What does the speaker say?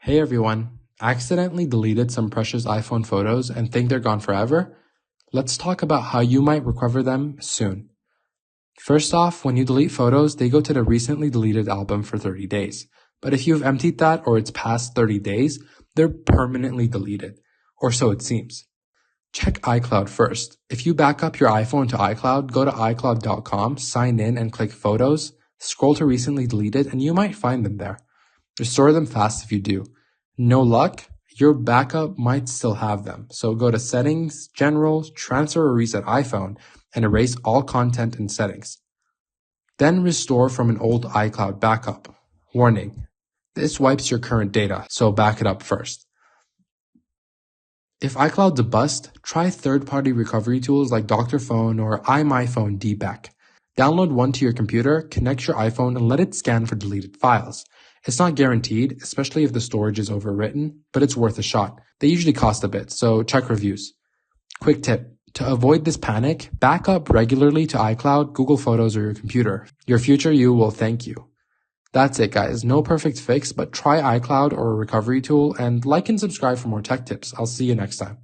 Hey everyone, accidentally deleted some precious iPhone photos and think they're gone forever? Let's talk about how you might recover them soon. First off, when you delete photos, they go to the recently deleted album for 30 days. But if you've emptied that or it's past 30 days, they're permanently deleted. Or so it seems. Check iCloud first. If you back up your iPhone to iCloud, go to iCloud.com, sign in and click Photos, scroll to recently deleted, and you might find them there. Restore them fast if you do. No luck? Your backup might still have them. So go to Settings, General, Transfer or Reset iPhone, and erase all content and settings. Then restore from an old iCloud backup. Warning: this wipes your current data, so back it up first. If iCloud's a bust, try third-party recovery tools like Dr. Phone or iMyFone DBack. Download one to your computer, connect your iPhone, and let it scan for deleted files. It's not guaranteed, especially if the storage is overwritten, but it's worth a shot. They usually cost a bit, so check reviews. Quick tip: to avoid this panic, back up regularly to iCloud, Google Photos, or your computer. Your future you will thank you. That's it, guys. No perfect fix, but try iCloud or a recovery tool, and like and subscribe for more tech tips. I'll see you next time.